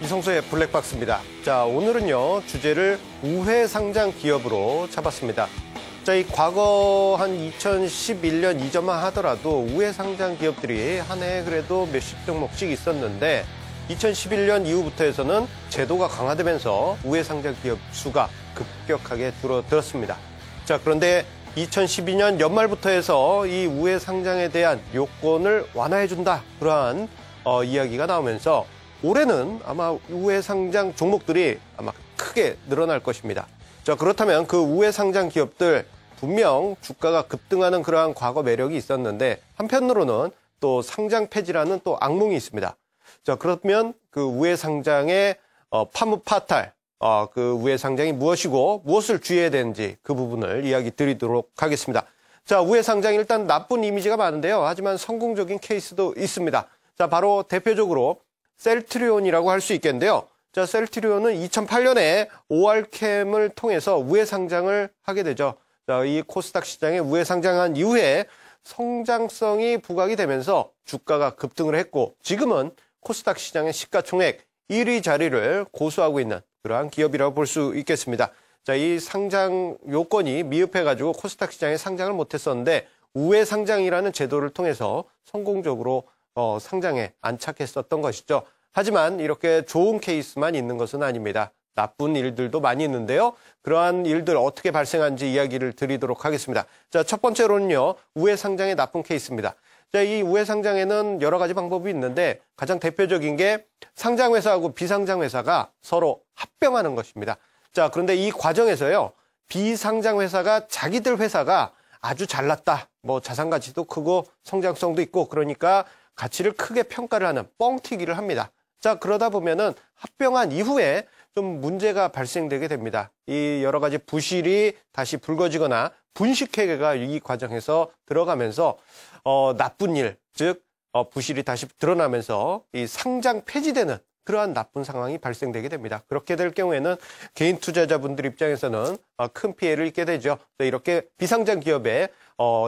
이성수의 블랙박스입니다. 자, 오늘은요, 주제를 우회 상장 기업으로 잡았습니다. 자, 이 과거 한 2011년 이전만 하더라도 우회 상장 기업들이 한 해 그래도 몇십 종목씩 있었는데 2011년 이후부터 해서는 제도가 강화되면서 우회 상장 기업 수가 급격하게 줄어들었습니다. 자, 그런데 2012년 연말부터 해서 이 우회 상장에 대한 요건을 완화해준다. 그러한 이야기가 나오면서 올해는 아마 우회 상장 종목들이 아마 크게 늘어날 것입니다. 자, 그렇다면 그 우회 상장 기업들 분명 주가가 급등하는 그러한 과거 매력이 있었는데 한편으로는 또 상장 폐지라는 또 악몽이 있습니다. 자, 그러면 그 우회 상장의 파무 파탈, 그 우회 상장이 무엇이고 무엇을 주의해야 되는지 그 부분을 이야기 드리도록 하겠습니다. 자, 우회 상장이 일단 나쁜 이미지가 많은데요. 하지만 성공적인 케이스도 있습니다. 자, 바로 대표적으로 셀트리온이라고 할 수 있겠는데요. 자, 셀트리온은 2008년에 ORCAM을 통해서 우회 상장을 하게 되죠. 자, 이 코스닥 시장에 우회 상장한 이후에 성장성이 부각이 되면서 주가가 급등을 했고 지금은 코스닥 시장의 시가총액 1위 자리를 고수하고 있는 그러한 기업이라고 볼 수 있겠습니다. 자, 이 상장 요건이 미흡해가지고 코스닥 시장에 상장을 못했었는데 우회 상장이라는 제도를 통해서 성공적으로 상장에 안착했었던 것이죠. 하지만 이렇게 좋은 케이스만 있는 것은 아닙니다. 나쁜 일들도 많이 있는데요. 그러한 일들 어떻게 발생한지 이야기를 드리도록 하겠습니다. 자, 첫 번째로는요, 우회 상장의 나쁜 케이스입니다. 자, 이 우회 상장에는 여러 가지 방법이 있는데 가장 대표적인 게 상장회사하고 비상장회사가 서로 합병하는 것입니다. 자, 그런데 이 과정에서요, 비상장회사가 자기들 회사가 아주 잘났다, 뭐 자산 가치도 크고 성장성도 있고 그러니까 가치를 크게 평가를 하는 뻥튀기를 합니다. 자, 그러다 보면은 합병한 이후에 좀 문제가 발생되게 됩니다. 이 여러 가지 부실이 다시 불거지거나 분식회계가 이 과정에서 들어가면서 나쁜 일, 즉 부실이 다시 드러나면서 이 상장 폐지되는 그러한 나쁜 상황이 발생되게 됩니다. 그렇게 될 경우에는 개인 투자자분들 입장에서는 큰 피해를 입게 되죠. 이렇게 비상장 기업의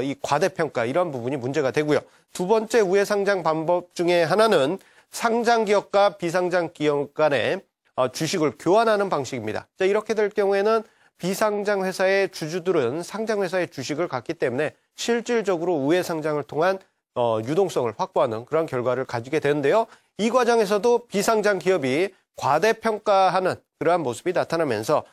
이 과대평가 이런 부분이 문제가 되고요. 두 번째 우회 상장 방법 중에 하나는 상장 기업과 비상장 기업 간에 주식을 교환하는 방식입니다. 자, 이렇게 될 경우에는 비상장 회사의 주주들은 상장 회사의 주식을 갖기 때문에 실질적으로 우회 상장을 통한 유동성을 확보하는 그런 결과를 가지게 되는데요. 이 과정에서도 비상장 기업이 과대평가하는 그러한 모습이 나타나면서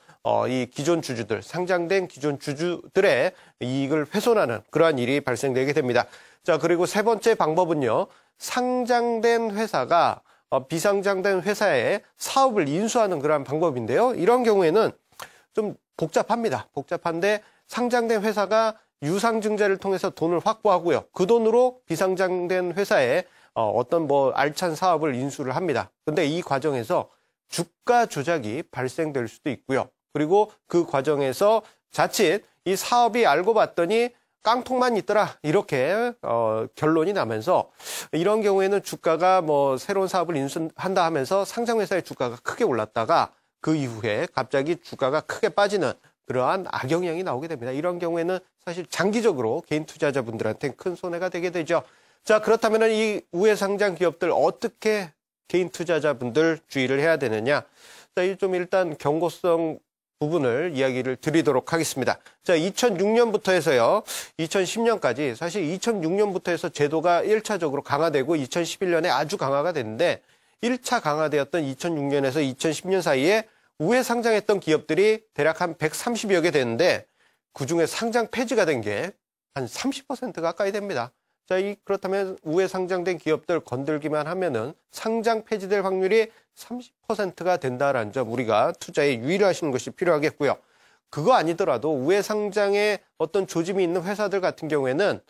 이 기존 주주들, 상장된 기존 주주들의 이익을 훼손하는 그러한 일이 발생되게 됩니다. 자, 그리고 세 번째 방법은요. 상장된 회사가 비상장된 회사의 사업을 인수하는 그러한 방법인데요. 이런 경우에는 좀 복잡합니다. 복잡한데 상장된 회사가 유상증자를 통해서 돈을 확보하고요. 그 돈으로 비상장된 회사에 어떤 뭐 알찬 사업을 인수를 합니다. 근데 이 과정에서 주가 조작이 발생될 수도 있고요. 그리고 그 과정에서 자칫 이 사업이 알고 봤더니 깡통만 있더라 이렇게 결론이 나면서 이런 경우에는 주가가 뭐 새로운 사업을 인수한다 하면서 상장회사의 주가가 크게 올랐다가 그 이후에 갑자기 주가가 크게 빠지는 그러한 악영향이 나오게 됩니다. 이런 경우에는 사실 장기적으로 개인 투자자분들한테 큰 손해가 되게 되죠. 자, 그렇다면 이 우회 상장 기업들 어떻게 개인 투자자분들 주의를 해야 되느냐? 자, 좀 일단 경고성 부분을 이야기를 드리도록 하겠습니다. 자, 2006년부터 해서요, 2010년까지 사실 2006년부터 해서 제도가 1차적으로 강화되고 2011년에 아주 강화가 됐는데 1차 강화되었던 2006년에서 2010년 사이에 우회 상장했던 기업들이 대략 한 130여 개 되는데 그중에 상장 폐지가 된 게 한 30% 가까이 됩니다. 자, 그렇다면 우회 상장된 기업들 건들기만 하면은 상장 폐지될 확률이 30%가 된다라는 점 우리가 투자에 유의를 하시는 것이 필요하겠고요. 그거 아니더라도 우회 상장에 어떤 조짐이 있는 회사들 같은 경우에는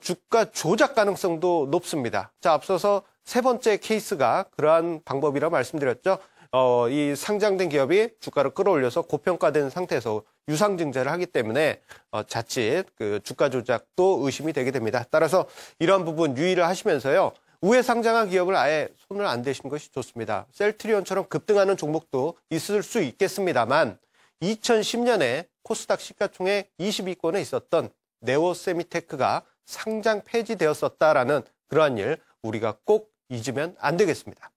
주가 조작 가능성도 높습니다. 자, 앞서서 세 번째 케이스가 그러한 방법이라고 말씀드렸죠. 이 상장된 기업이 주가를 끌어올려서 고평가된 상태에서 유상증자를 하기 때문에 자칫 그 주가 조작도 의심이 되게 됩니다. 따라서 이런 부분 유의를 하시면서요. 우회 상장한 기업을 아예 손을 안 대시는 것이 좋습니다. 셀트리온처럼 급등하는 종목도 있을 수 있겠습니다만 2010년에 코스닥 시가총액 20위권에 있었던 네오세미테크가 상장 폐지되었었다라는 그러한 일 우리가 꼭 잊으면 안 되겠습니다.